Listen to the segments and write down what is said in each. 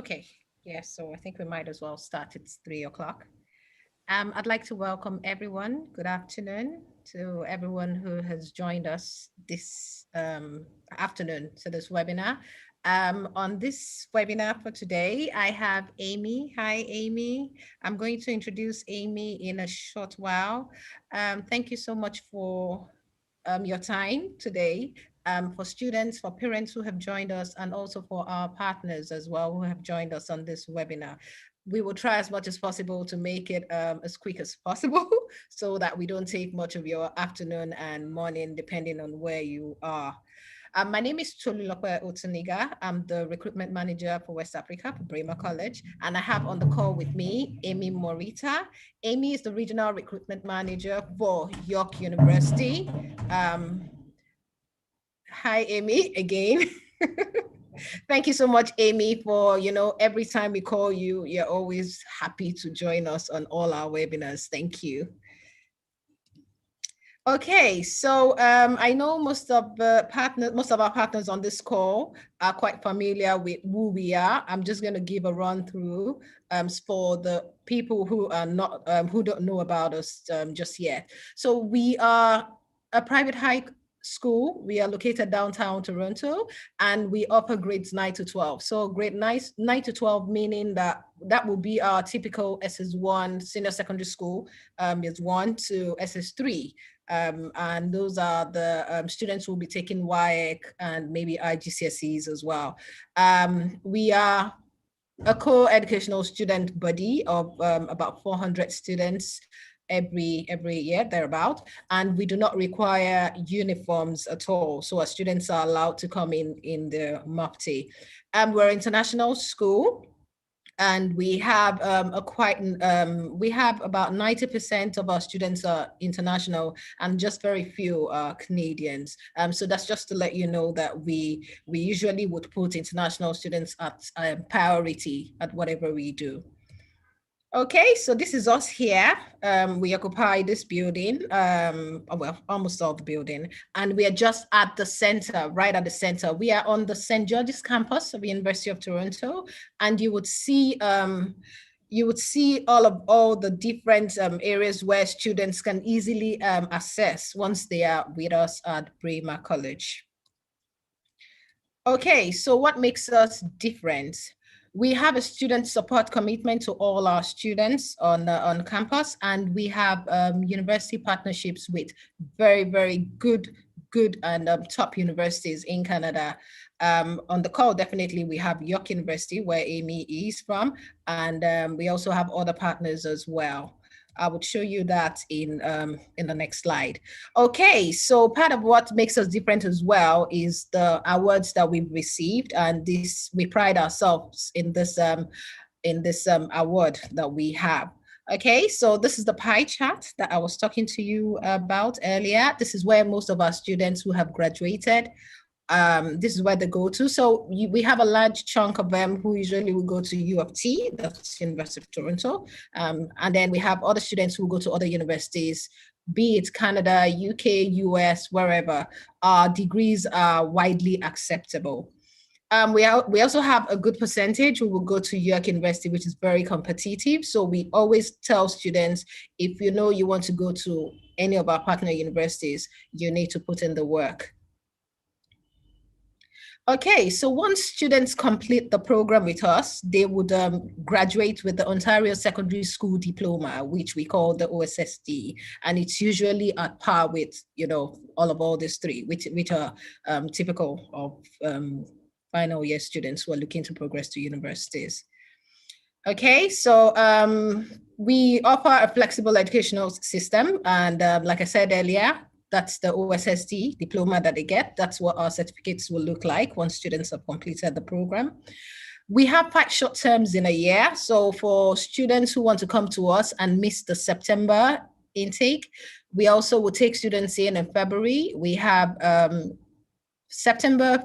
Okay, yeah, so I think we might as well start. It's 3 o'clock. I'd like to welcome everyone. Good afternoon to everyone who has joined us this afternoon to this webinar. On this webinar for today, I have Amy. Hi, Amy. I'm going to introduce Amy in a short while. Thank you so much for your time today. For students, for parents who have joined us, and also for our partners as well who have joined us on this webinar. We will try as much as possible to make it as quick as possible so that we don't take much of your afternoon and morning, depending on where you are. My name is Tolulope Otuniga. I'm the recruitment manager for West Africa for Braemar College. And I have on the call with me, Amy Morita. Amy is the regional recruitment manager for York University. Hi, Amy, again. Thank you so much, Amy, for, every time we call you, you're always happy to join us on all our webinars. Thank you. Okay, so I know most of our partners on this call are quite familiar with who we are. I'm just going to give a run through for the people who are not who don't know about us just yet. So we are a private high school. We are located downtown Toronto, and we offer grades 9 to 12. So grade 9 to 12, meaning that will be our typical SS1 senior secondary school, is 1 to SS3. And those are the students who will be taking WAEC and maybe IGCSEs as well. We are a co-educational student body of about 400 students every year, thereabout, and we do not require uniforms at all. So our students are allowed to come in the MAPTE. We're an international school, and we have we have about 90% of our students are international, and just very few are Canadians. So that's just to let you know that we usually would put international students at priority at whatever we do. Okay, so this is us here. We occupy this building, well, almost all the building, and we are just at the center, right at the center. We are on the St. George's campus of the University of Toronto, and you would see all the different areas where students can easily access once they are with us at Braemar College. Okay, so what makes us different? We have a student support commitment to all our students on campus, and we have university partnerships with very, very good and top universities in Canada. On the call, definitely we have York University, where Amy is from, and we also have other partners as well. I would show you that in the next slide. Okay, so part of what makes us different as well is the awards that we've received, and we pride ourselves in this award that we have. Okay, so this is the pie chart that I was talking to you about earlier. This is where most of our students who have graduated, this is where they go to. So we have a large chunk of them who usually will go to U of T, that's University of Toronto. And then we have other students who go to other universities, be it Canada, UK, US, wherever. Our degrees are widely acceptable. We also have a good percentage who will go to York University, which is very competitive. So we always tell students, if you know you want to go to any of our partner universities, you need to put in the work. Okay, so once students complete the program with us, they would graduate with the Ontario Secondary School Diploma, which we call the OSSD, and it's usually at par with, all these three, which are typical of final year students who are looking to progress to universities. Okay, so we offer a flexible educational system, and like I said earlier, that's the OSSD diploma that they get. That's what our certificates will look like once students have completed the program. We have 5 short terms in a year. So for students who want to come to us and miss the September intake, we also will take students in February. We have September,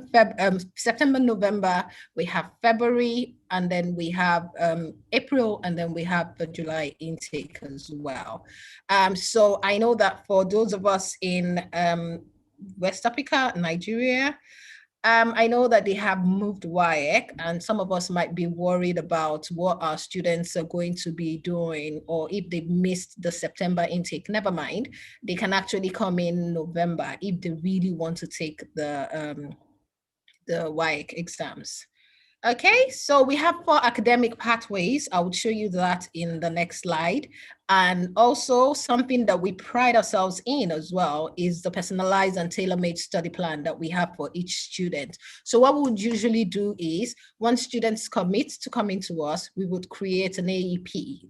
November, we have February, and then we have April, and then we have the July intake as well. So I know that for those of us in West Africa, Nigeria, I know that they have moved WIAC, and some of us might be worried about what our students are going to be doing, or if they missed the September intake. Never mind, they can actually come in November if they really want to take the WIAC exams. Okay, so we have 4 academic pathways. I will show you that in the next slide. And also something that we pride ourselves in as well is the personalized and tailor-made study plan that we have for each student. So what we would usually do is, once students commit to coming to us, we would create an AEP.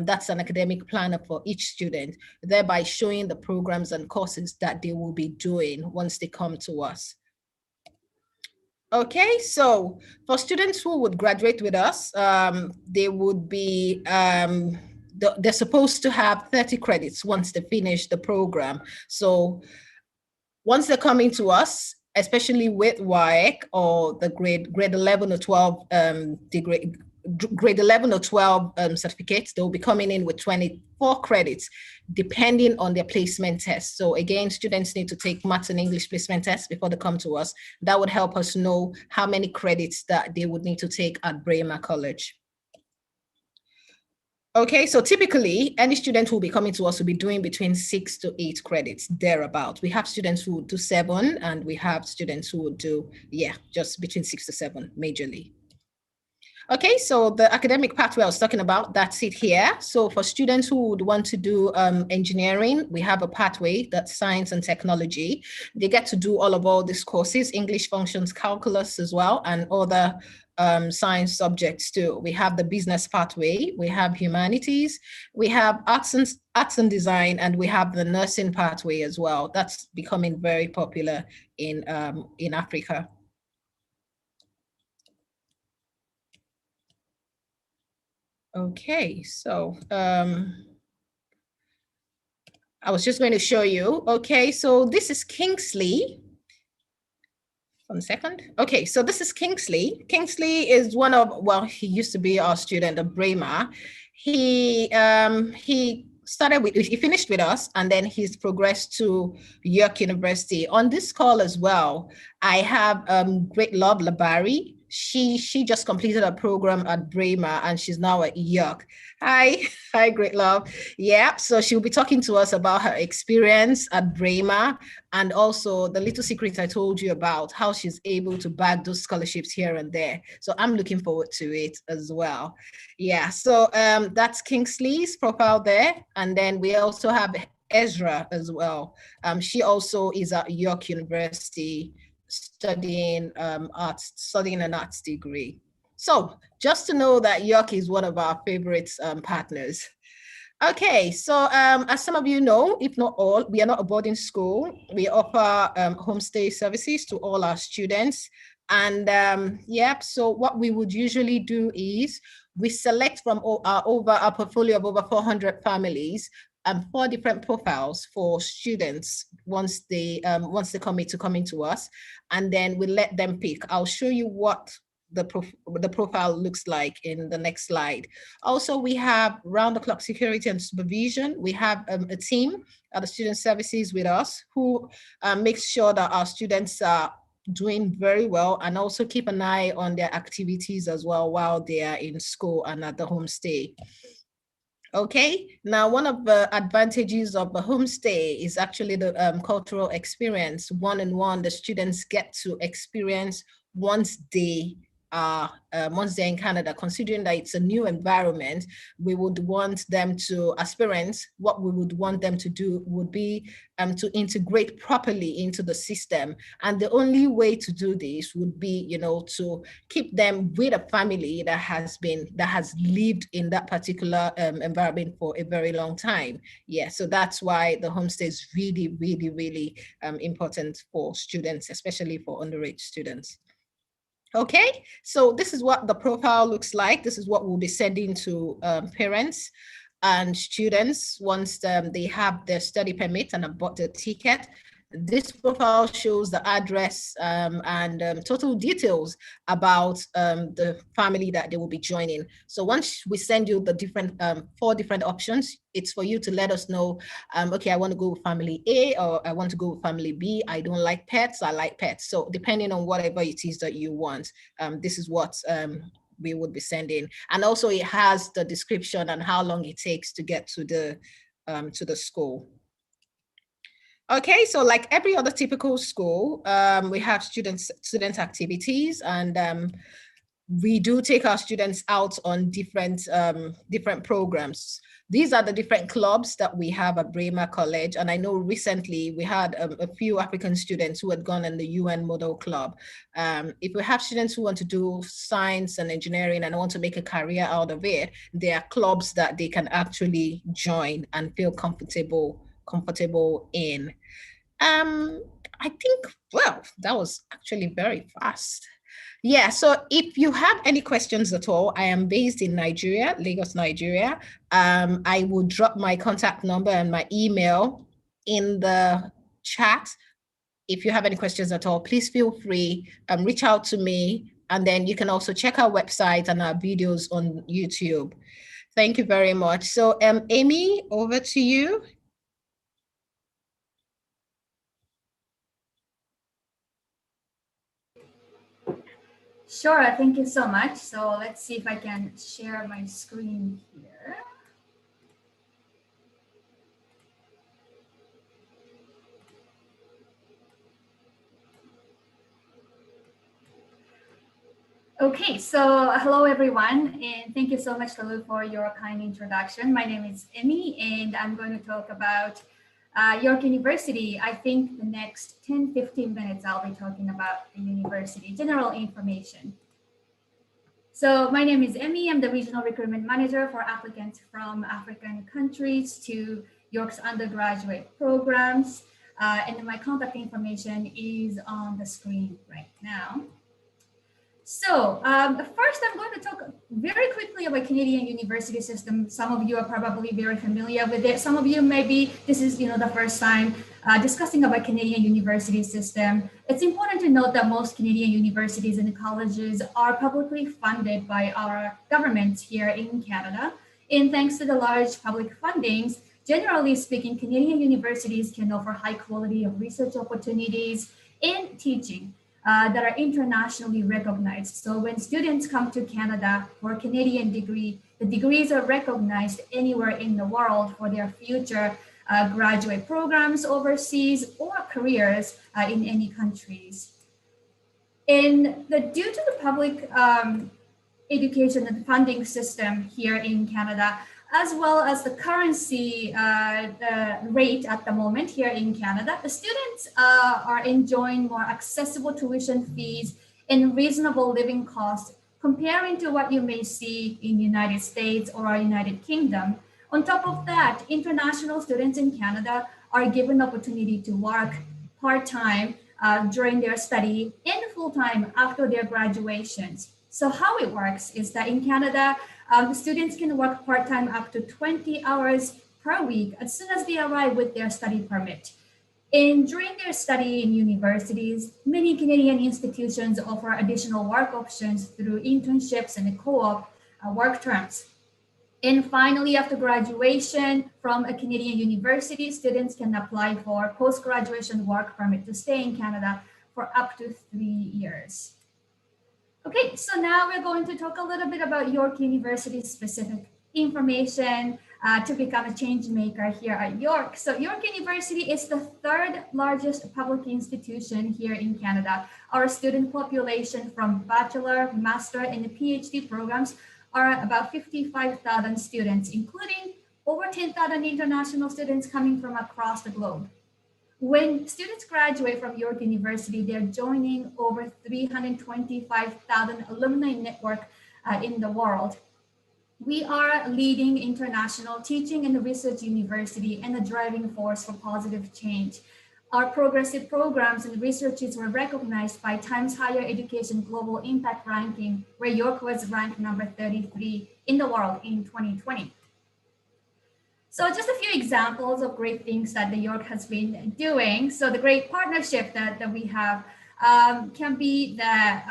That's an academic planner for each student, thereby showing the programs and courses that they will be doing once they come to us. Okay, so for students who would graduate with us, they would be, they're supposed to have 30 credits once they finish the program. So once they're coming to us, especially with WIAC or the grade 11 or 12 degree, grade 11 or 12 certificates, they'll be coming in with 24 credits, depending on their placement test. So again, students need to take maths and English placement tests before they come to us. That would help us know how many credits that they would need to take at Braemar College. Okay, so typically any student who will be coming to us will be doing between 6 to 8 credits, thereabout. We have students who would do 7, and we have students who would do, just between 6 to 7, majorly. Okay, so the academic pathway I was talking about, that's it here. So for students who would want to do engineering, we have a pathway that's science and technology. They get to do all these courses, English functions, calculus as well, and other science subjects too. We have the business pathway, we have humanities, we have arts and design, and we have the nursing pathway as well. That's becoming very popular in Africa. Okay, so I was just going to show you. Okay, so this is Kingsley. 1 second. Okay, so this is Kingsley. Kingsley is one of, well, he used to be our student at Braemar. He finished with us, and then he's progressed to York University. On this call as well, I have Great Love Labari. She just completed a program at Braemar, and she's now at York. Hi, Great Love. Yeah, so she'll be talking to us about her experience at Braemar, and also the little secret I told you about, how she's able to bag those scholarships here and there. So I'm looking forward to it as well. Yeah, so that's Kingsley's profile there. And then we also have Ezra as well. She also is at York University studying an arts degree. So just to know that York is one of our favorite partners. Okay, so as some of you know, if not all, we are not a boarding school. We offer homestay services to all our students. And so what we would usually do is we select from our portfolio of over 400 families, 4 different profiles for students once they commit to coming to us, and then we let them pick. I'll show you what the profile looks like in the next slide. Also, we have round-the-clock security and supervision. We have a team at the student services with us who makes sure that our students are doing very well, and also keep an eye on their activities as well while they are in school and at the homestay. Okay, now one of the advantages of the homestay is actually the cultural experience. One-on-one, the students get to experience once they're in Canada. Considering that it's a new environment, we would want them to, aspirants, what we would want them to do would be to integrate properly into the system. And the only way to do this would be, to keep them with a family that has lived in that particular environment for a very long time. Yeah, so that's why the homestay is really, really, really important for students, especially for underage students. Okay, so this is what the profile looks like. This is what we'll be sending to parents and students once they have their study permit and have bought the ticket. This profile shows the address and total details about the family that they will be joining. So once we send you the different 4 different options, it's for you to let us know, okay, I want to go with family A, or I want to go with family B. I don't like pets, I like pets. So depending on whatever it is that you want, this is what we would be sending. And also it has the description and how long it takes to get to the school. Okay, so like every other typical school, we have student activities, and we do take our students out on different programs. These are the different clubs that we have at Braemar College, and I know recently we had a few African students who had gone in the UN Model Club. If we have students who want to do science and engineering and want to make a career out of it, there are clubs that they can actually join and feel comfortable in. I think, well, that was actually very fast. Yeah, so if you have any questions at all, I am based in Nigeria, Lagos, Nigeria. I will drop my contact number and my email in the chat. If you have any questions at all, please feel free, reach out to me. And then you can also check our website and our videos on YouTube. Thank you very much. So Amy, over to you. Sure, thank you so much. So let's see if I can share my screen here. Okay, so hello everyone, and thank you so much, Lalu, for your kind introduction. My name is Emmy, and I'm going to talk about York University. I think the next 10-15 minutes I'll be talking about the university, general information. So my name is Emmy. I'm the Regional Recruitment Manager for applicants from African countries to York's undergraduate programs. And my contact information is on the screen right now. So first, I'm going to talk very quickly about Canadian university system. Some of you are probably very familiar with it. Some of you maybe this is the first time discussing about Canadian university system. It's important to note that most Canadian universities and colleges are publicly funded by our government here in Canada. And thanks to the large public fundings, generally speaking, Canadian universities can offer high quality of research opportunities and teaching that are internationally recognized. So when students come to Canada for a Canadian degree, the degrees are recognized anywhere in the world for their future graduate programs overseas or careers in any countries. And due to the public education and funding system here in Canada, as well as the currency rate at the moment here in Canada, the students are enjoying more accessible tuition fees and reasonable living costs comparing to what you may see in the United States or United Kingdom. On top of that, international students in Canada are given the opportunity to work part-time during their study and full-time after their graduations. So how it works is that in Canada, the students can work part-time up to 20 hours per week as soon as they arrive with their study permit. And during their study in universities, many Canadian institutions offer additional work options through internships and co-op work terms. And finally, after graduation from a Canadian university, students can apply for post-graduation work permit to stay in Canada for up to 3 years. Okay, so now we're going to talk a little bit about York University's specific information to become a change maker here at York. So York University is the 3rd largest public institution here in Canada. Our student population from bachelor, master, and PhD programs are about 55,000 students, including over 10,000 international students coming from across the globe. When students graduate from York University, they're joining over 325,000 alumni network in the world. We are a leading international teaching and research university and a driving force for positive change. Our progressive programs and researches were recognized by Times Higher Education Global Impact Ranking, where York was ranked number 33 in the world in 2020. So just a few examples of great things that the York has been doing. So the great partnership that we have can be that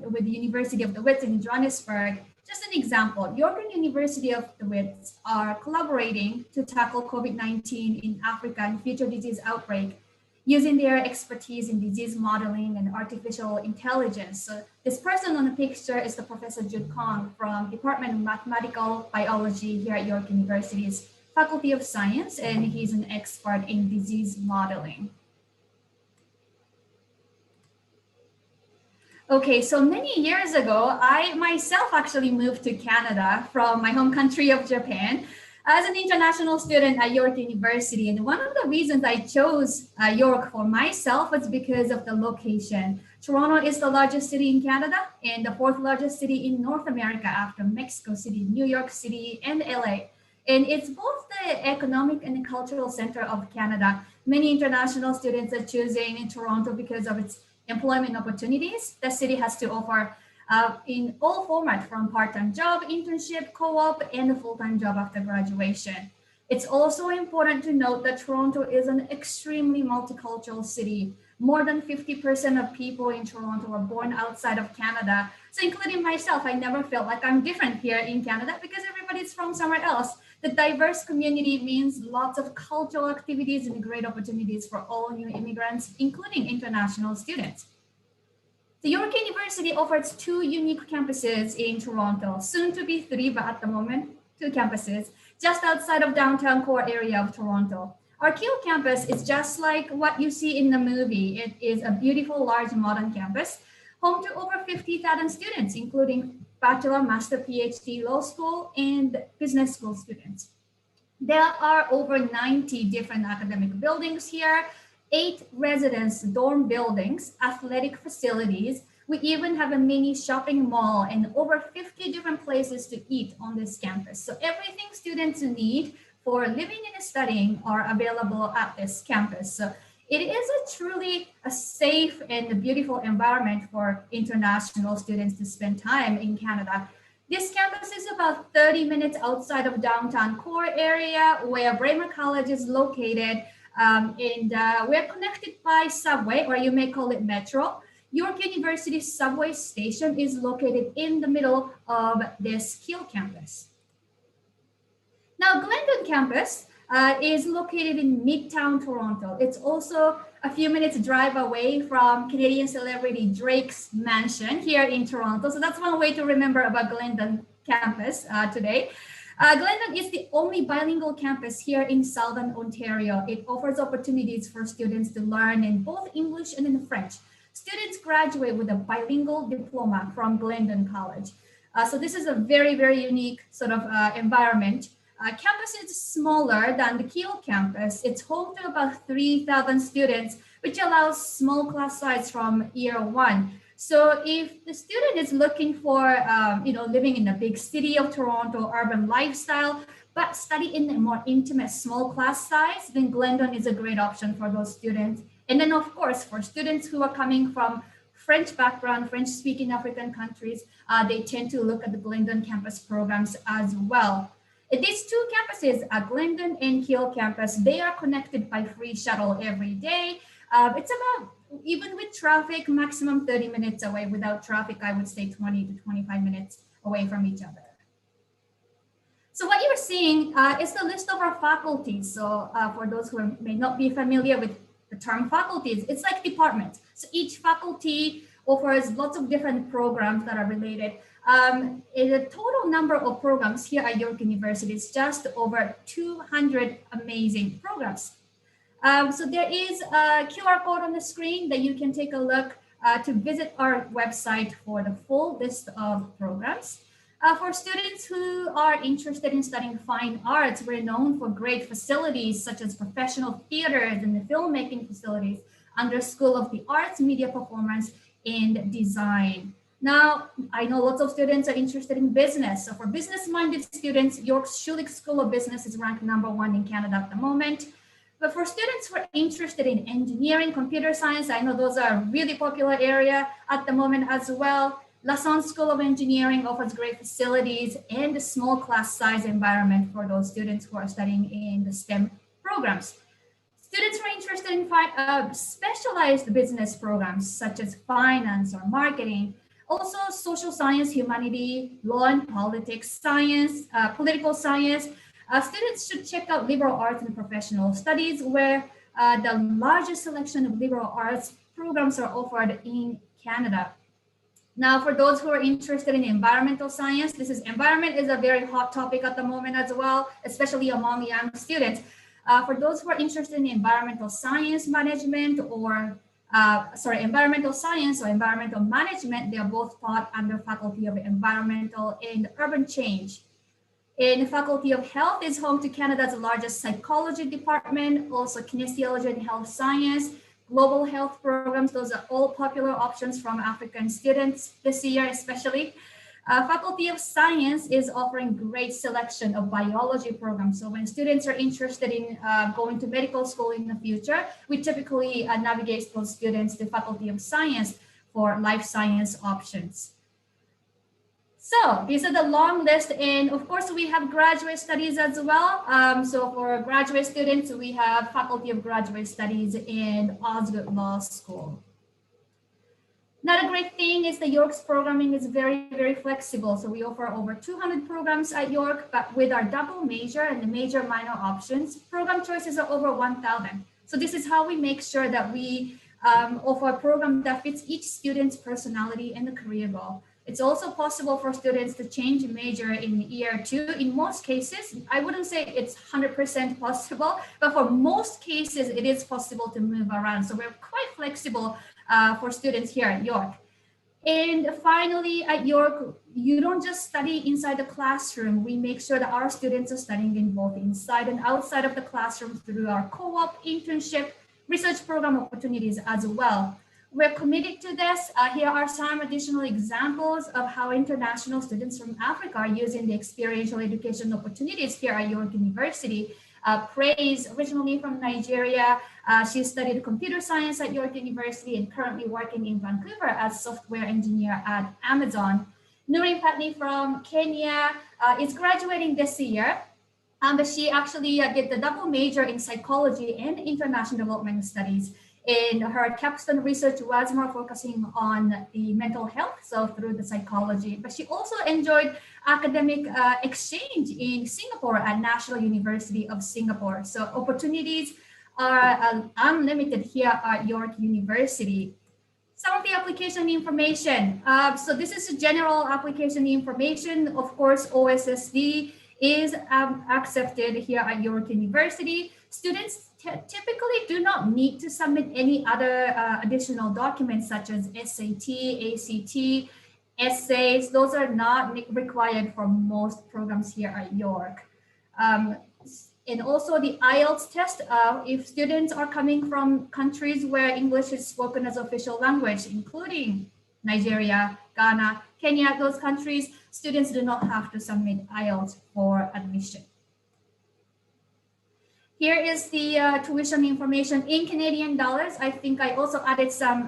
with the University of the Wits in Johannesburg. Just an example, York and University of the Wits are collaborating to tackle COVID-19 in Africa and future disease outbreak using their expertise in disease modeling and artificial intelligence. So this person on the picture is the Professor Jude Kong from Department of Mathematical Biology here at York University's Faculty of Science, and he's an expert in disease modeling. Okay, so many years ago, I myself actually moved to Canada from my home country of Japan as an international student at York University. And one of the reasons I chose York for myself was because of the location. Toronto is the largest city in Canada and the fourth largest city in North America after Mexico City, New York City, and LA. And it's both the economic and the cultural center of Canada. Many international students are choosing Toronto because of its employment opportunities the city has to offer in all formats, from part-time job, internship, co-op, and a full-time job after graduation. It's also important to note that Toronto is an extremely multicultural city. More than 50% of people in Toronto are born outside of Canada. So including myself, I never felt like I'm different here in Canada because everybody's from somewhere else. The diverse community means lots of cultural activities and great opportunities for all new immigrants, including international students. The York University offers two unique campuses in Toronto, soon to be three, but at the moment, two campuses, just outside of downtown core area of Toronto. Our Keele campus is just like what you see in the movie. It is a beautiful, large, modern campus, home to over 50,000 students, including bachelor, master, PhD, law school, and business school students. There are over 90 different academic buildings here, 8 residence dorm buildings, athletic facilities. We even have a mini shopping mall and over 50 different places to eat on this campus. So everything students need for living and studying are available at this campus. So it is truly a safe and beautiful environment for international students to spend time in Canada. This campus is about 30 minutes outside of downtown core area where Braemar College is located. We're connected by subway, or you may call it metro. York University subway station is located in the middle of this Keele campus. Now, Glendon Campus is located in Midtown Toronto. It's also a few minutes drive away from Canadian celebrity Drake's mansion here in Toronto. So that's one way to remember about Glendon Campus today. Glendon is the only bilingual campus here in Southern Ontario. It offers opportunities for students to learn in both English and in French. Students graduate with a bilingual diploma from Glendon College. So this is a very, very unique sort of environment. Campus is smaller than the Keele campus. It's home to about 3,000 students, which allows small class size from year one. So if the student is looking for, living in a big city of Toronto, urban lifestyle, but study in a more intimate small class size, then Glendon is a great option for those students. And then of course, for students who are coming from French background, French speaking African countries, they tend to look at the Glendon campus programs as well. These two campuses, Glendon and Keele campus, they are connected by free shuttle every day. It's about, even with traffic, maximum 30 minutes away. Without traffic, I would say 20 to 25 minutes away from each other. So what you're seeing is the list of our faculties. So for those who may not be familiar with the term faculties, it's like departments. So each faculty offers lots of different programs that are related. The total number of programs here at York University is just over 200 amazing programs. So there is a QR code on the screen that you can take a look to visit our website for the full list of programs. For students who are interested in studying fine arts, we're known for great facilities such as professional theaters and the filmmaking facilities under School of the Arts, Media Performance, and Design. Now, I know lots of students are interested in business. So for business-minded students, York's Schulich School of Business is ranked #1 in Canada at the moment. But for students who are interested in engineering, computer science, I know those are a really popular area at the moment as well. Lassonde School of Engineering offers great facilities and a small class size environment for those students who are studying in the STEM programs. Students who are interested in specialized business programs such as finance or marketing, also social science, humanity, law and politics, science, political science. Students should check out liberal arts and professional studies, where the largest selection of liberal arts programs are offered in Canada. Now, for those who are interested in environmental science, environment is a very hot topic at the moment as well, especially among young students. For those who are interested in environmental science management environmental science or environmental management, they are both taught under Faculty of Environmental and Urban Change. And the Faculty of Health is home to Canada's largest psychology department, also kinesiology and health science, global health programs. Those are all popular options from African students this year, especially. Faculty of Science is offering great selection of biology programs. So when students are interested in going to medical school in the future, we typically navigate those students to Faculty of Science for life science options. So these are the long list, and of course we have graduate studies as well. So for graduate students, we have Faculty of Graduate Studies and Osgoode Law School. Another great thing is the York's programming is very, very flexible. So we offer over 200 programs at York, but with our double major and the major minor options, program choices are over 1,000. So this is how we make sure that we offer a program that fits each student's personality and the career goal. It's also possible for students to change major in year 2. In most cases, I wouldn't say it's 100% possible, but for most cases, it is possible to move around. So we're quite flexible for students here at York. And finally, at York, you don't just study inside the classroom. We make sure that our students are studying in both inside and outside of the classroom through our co-op, internship, research program opportunities as well. We're committed to this. Here are some additional examples of how international students from Africa are using the experiential education opportunities here at York University. Praise, originally from Nigeria, she studied computer science at York University and currently working in Vancouver as software engineer at Amazon. Nurin Patni from Kenya is graduating this year. But she actually did the double major in psychology and international development studies. And her capstone research was more focusing on the mental health, so through the psychology. But she also enjoyed academic exchange in Singapore at National University of Singapore. So opportunities are unlimited here at York University. Some of the application information. So this is general application information. Of course, OSSD is accepted here at York University. Students typically do not need to submit any other additional documents such as SAT, ACT, essays. Those are not required for most programs here at York. And also the IELTS test, if students are coming from countries where English is spoken as official language, including Nigeria, Ghana, Kenya, those countries, students do not have to submit IELTS for admission. Here is the tuition information in Canadian dollars. I think I also added some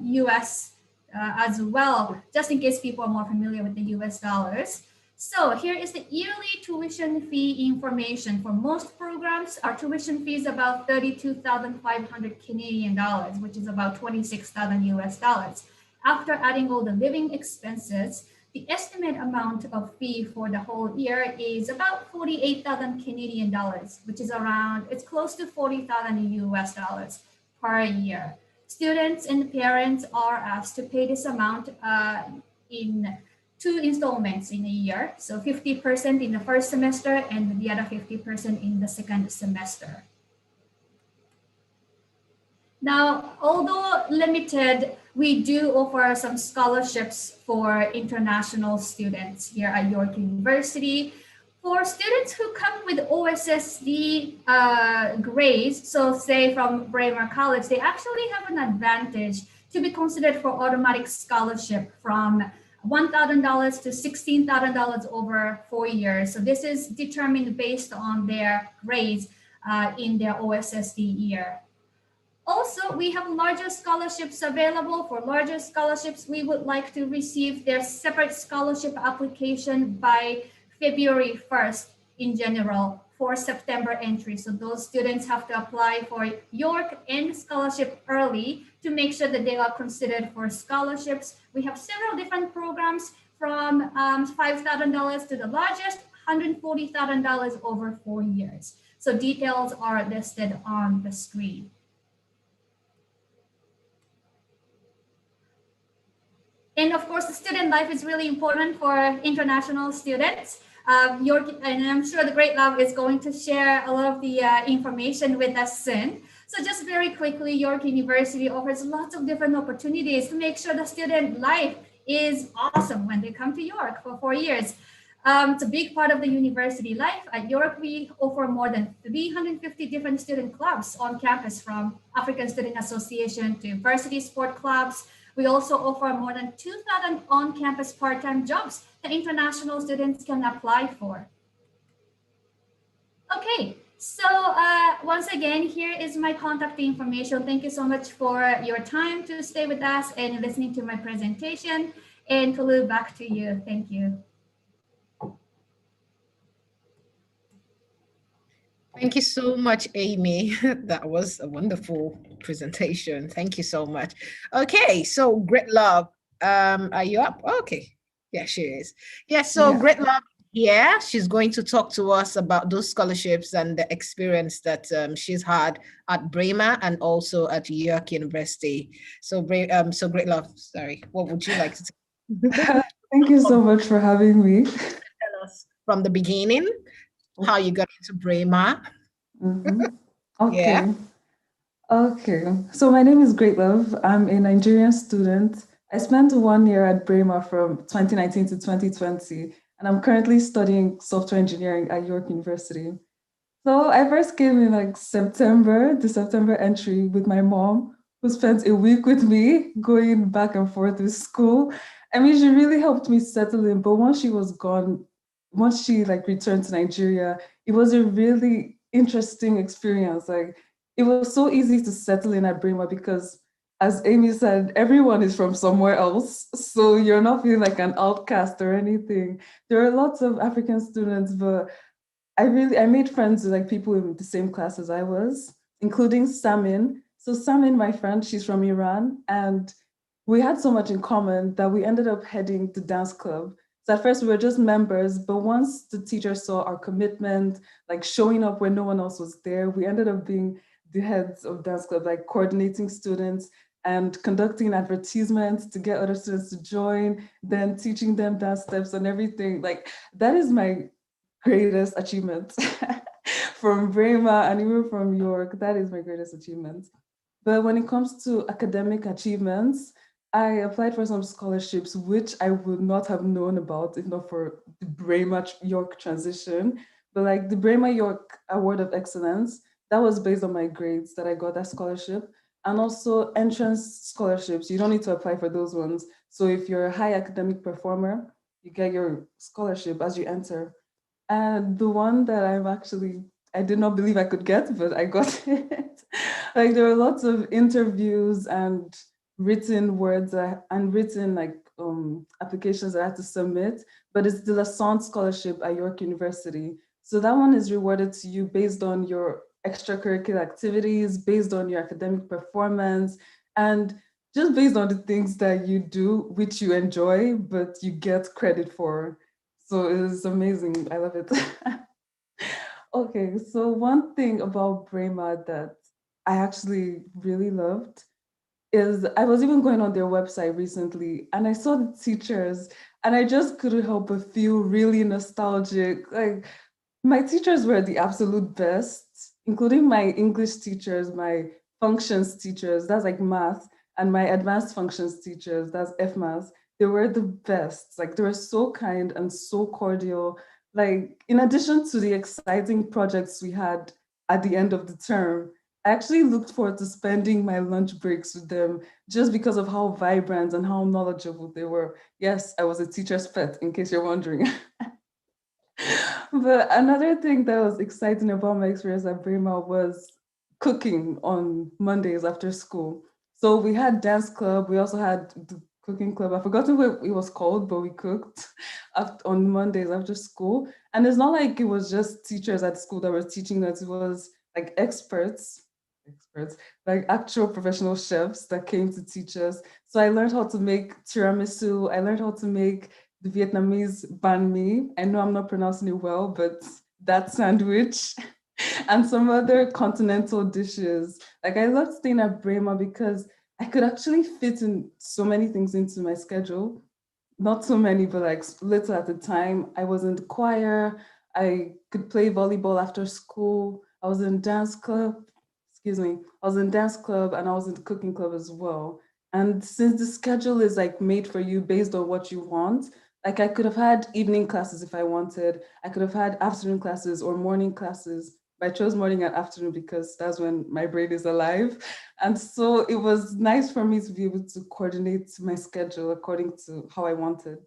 US as well, just in case people are more familiar with the US dollars. So here is the yearly tuition fee information. For most programs, our tuition fee is about 32,500 Canadian dollars, which is about 26,000 US dollars. After adding all the living expenses, the estimate amount of fee for the whole year is about 48,000 Canadian dollars, which is around, it's close to 40,000 US dollars per year. Students and parents are asked to pay this amount in 2 installments in a year. So 50% in the first semester and the other 50% in the second semester. Now, although limited, we do offer some scholarships for international students here at York University. For students who come with OSSD grades, so say from Braemar College, they actually have an advantage to be considered for automatic scholarship from $1,000 to $16,000 over 4 years. So this is determined based on their grades in their OSSD year. Also, we have larger scholarships available. For larger scholarships, we would like to receive their separate scholarship application by February 1st in general for September entry. So those students have to apply for York and scholarship early to make sure that they are considered for scholarships. We have several different programs from $5,000 to the largest, $140,000 over 4 years. So details are listed on the screen. And of course, the student life is really important for international students. And I'm sure the Great Love is going to share a lot of the information with us soon. So just very quickly, York University offers lots of different opportunities to make sure the student life is awesome when they come to York for 4 years. It's a big part of the university life. At York, we offer more than 350 different student clubs on campus, from African Student Association to varsity sport clubs. We also offer more than 2,000 on-campus part-time jobs that international students can apply for. Okay, so once again, here is my contact information. Thank you so much for your time to stay with us and listening to my presentation. And Tulu, back to you. Thank you. Thank you so much, Amy. That was a wonderful presentation. Thank you so much. Okay, so Great Love, are you up? Okay, yeah, she is. Yeah, so Yeah. Great Love, yeah, she's going to talk to us about those scholarships and the experience that she's had at Braemar and also at York University. So, so Great Love, sorry, what would you like to say? Thank you so much for having me. Tell us from the beginning how you got into Braemar. Okay. Yeah. Okay. So my name is Great Love. I'm a Nigerian student. I spent 1 year at Braemar from 2019 to 2020, and I'm currently studying software engineering at York University. So I first came in like the September entry with my mom, who spent a week with me going back and forth to school. I mean, she really helped me settle in, but once she was gone, once she like returned to Nigeria, it was a really interesting experience. Like it was so easy to settle in at Braemar because, as Amy said, everyone is from somewhere else. So you're not feeling like an outcast or anything. There are lots of African students, but I made friends with like people in the same class as I was, including Samin. So Samin, my friend, she's from Iran, and we had so much in common that we ended up heading the dance club. So at first we were just members, but once the teacher saw our commitment, like showing up when no one else was there, we ended up being the heads of dance club, like coordinating students and conducting advertisements to get other students to join, then teaching them dance steps and everything. Like that is my greatest achievement from Braemar and even from York. That is my greatest achievement. But when it comes to academic achievements, I applied for some scholarships, which I would not have known about if not for the Braemar York transition. But like the Braemar York Award of Excellence, that was based on my grades that I got that scholarship. And also entrance scholarships. You don't need to apply for those ones. So if you're a high academic performer, you get your scholarship as you enter. And the one that I did not believe I could get, but I got it. Like there were lots of interviews and written words and written like applications that I had to submit, but it's the Lassant Scholarship at York University. So that one is rewarded to you based on your extracurricular activities, based on your academic performance, and just based on the things that you do, which you enjoy, but you get credit for. So it's amazing. I love it. Okay, so one thing about Braemar that I actually really loved is I was even going on their website recently and I saw the teachers and I just couldn't help but feel really nostalgic. Like my teachers were the absolute best, including my English teachers, my functions teachers, that's like math, and my advanced functions teachers, that's FMAS. They were the best. Like they were so kind and so cordial. Like in addition to the exciting projects we had at the end of the term, I actually looked forward to spending my lunch breaks with them just because of how vibrant and how knowledgeable they were. Yes, I was a teacher's pet, in case you're wondering. But another thing that was exciting about my experience at Braemar was cooking on Mondays after school. So we had dance club. We also had the cooking club. I've forgotten what it was called, but we cooked on Mondays after school. And it's not like it was just teachers at school that were teaching us. It was like experts, like actual professional chefs that came to teach us. So I learned how to make tiramisu. I learned how to make the Vietnamese banh mi. I know I'm not pronouncing it well, but that sandwich and some other continental dishes. Like I loved staying at Braemar because I could actually fit in so many things into my schedule. Not so many, but like little at a time. I was in the choir. I could play volleyball after school. I was in dance club. Excuse me. I was in dance club and I was in the cooking club as well. And since the schedule is like made for you based on what you want, like I could have had evening classes if I wanted. I could have had afternoon classes or morning classes. But I chose morning and afternoon because that's when my brain is alive. And so it was nice for me to be able to coordinate my schedule according to how I wanted.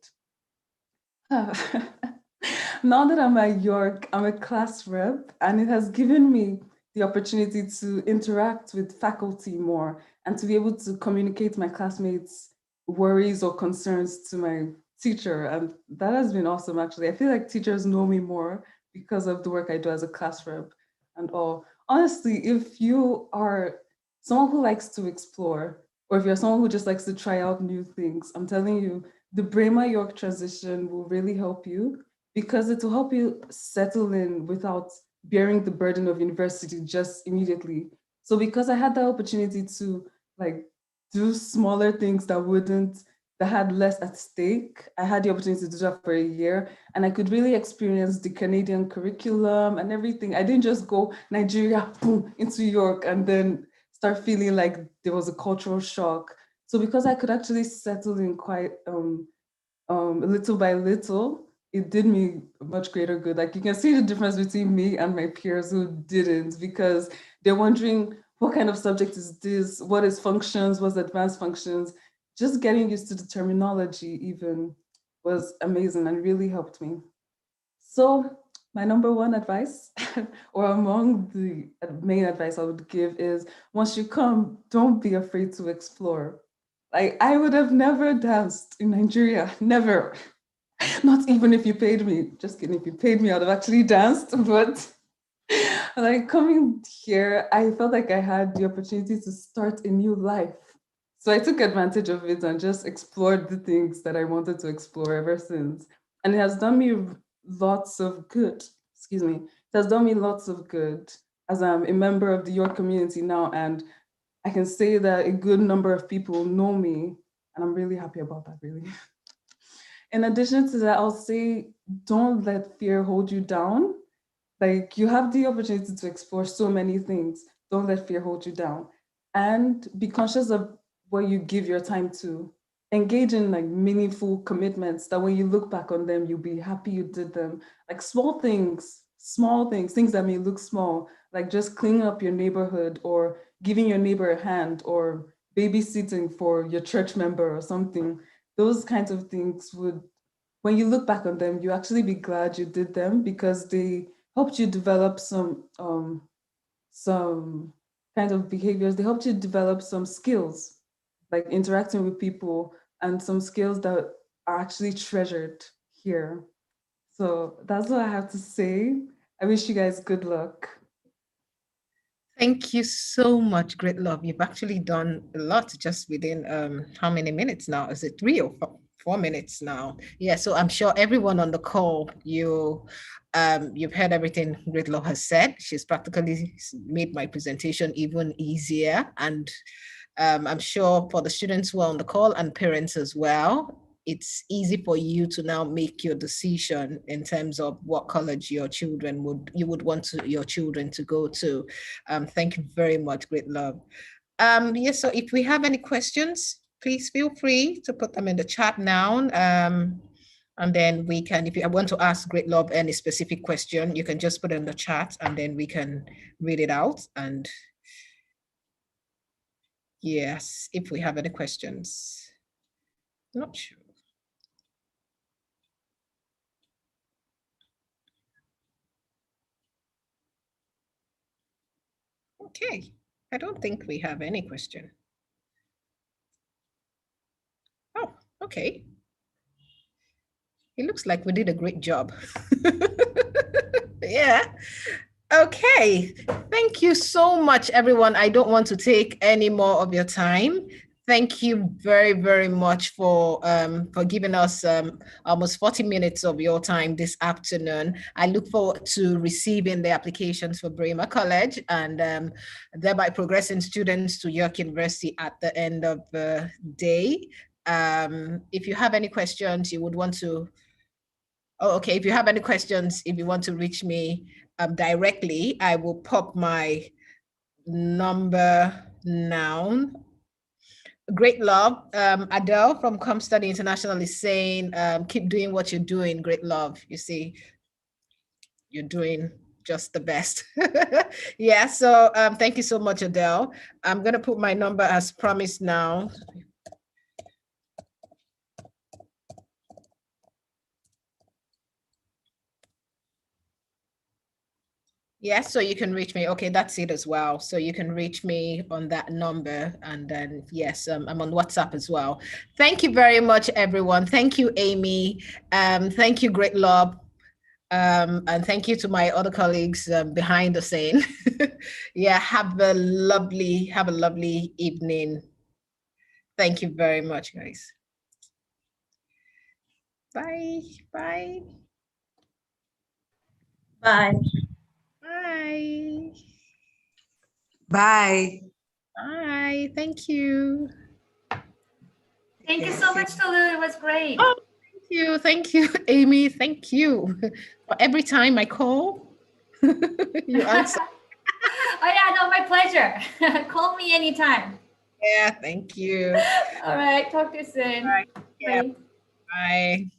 Now that I'm at York, I'm a class rep, and it has given me the opportunity to interact with faculty more and to be able to communicate my classmates' worries or concerns to my teacher. And that has been awesome, actually. I feel like teachers know me more because of the work I do as a class rep and all. Honestly, if you are someone who likes to explore, or if you're someone who just likes to try out new things, I'm telling you, the Braemar York transition will really help you because it will help you settle in without bearing the burden of university just immediately. So because I had the opportunity to like do smaller things that had less at stake, I had the opportunity to do that for a year and I could really experience the Canadian curriculum and everything. I didn't just go Nigeria, boom, into York and then start feeling like there was a cultural shock. So because I could actually settle in quite little by little, it did me much greater good. Like you can see the difference between me and my peers who didn't because they're wondering what kind of subject is this? What is functions? What's advanced functions? Just getting used to the terminology even was amazing and really helped me. So my number one advice, or among the main advice I would give is once you come, don't be afraid to explore. Like I would have never danced in Nigeria, never. Not even if you paid me. Just kidding, if you paid me, I'd have actually danced. But like coming here, I felt like I had the opportunity to start a new life. So I took advantage of it and just explored the things that I wanted to explore ever since. And it has done me lots of good. Excuse me. It has done me lots of good as I'm a member of the York community now. And I can say that a good number of people know me. And I'm really happy about that, really. In addition to that, I'll say don't let fear hold you down. Like you have the opportunity to explore so many things. Don't let fear hold you down. And be conscious of what you give your time to. Engage in like meaningful commitments that when you look back on them, you'll be happy you did them. Like small things, things that may look small, like just cleaning up your neighborhood or giving your neighbor a hand or babysitting for your church member or something. Those kinds of things would, when you look back on them, you actually be glad you did them because they helped you develop some kind of behaviors. They helped you develop some skills, like interacting with people and some skills that are actually treasured here. So that's what I have to say. I wish you guys good luck. Thank you so much, Great Love. You've actually done a lot just within how many minutes now? Is it 3 or 4 minutes now? Yeah, so I'm sure everyone on the call, you've heard everything Great Love has said. She's practically made my presentation even easier. And I'm sure for the students who are on the call and parents as well, it's easy for you to now make your decision in terms of what college you would want your children to go to. Thank you very much, Great Love. Yes, so if we have any questions, please feel free to put them in the chat now. And then we can, if you want to ask Great Love any specific question, you can just put it in the chat and then we can read it out. And yes, if we have any questions. Not sure. Okay, I don't think we have any question. Oh, okay. It looks like we did a great job. Yeah. Okay. Thank you so much, everyone. I don't want to take any more of your time. Thank you very, very much for giving us almost 40 minutes of your time this afternoon. I look forward to receiving the applications for Braemar College and thereby progressing students to York University at the end of the day. If you have any questions you would want to, okay, if you have any questions, if you want to reach me directly, I will pop my number now. Great love. Adele from Come Study International is saying, keep doing what you're doing. Great love. You see, you're doing just the best. Yeah, so thank you so much, Adele. I'm going to put my number as promised now. Yes, so you can reach me. Okay, that's it as well. So you can reach me on that number. And then, yes, I'm on WhatsApp as well. Thank you very much, everyone. Thank you, Amy. Thank you, Great Love. And thank you to my other colleagues behind the scene. Yeah, have a lovely evening. Thank you very much, guys. Bye. Bye. Bye. Bye. Bye. Bye. Thank you. Thank you so much, Tolu. It was great. Oh, thank you, Amy. Thank you. For every time I call, you answer. Oh yeah, no, my pleasure. Call me anytime. Yeah, thank you. All right, talk to you soon. All right. Yeah. Bye. Bye.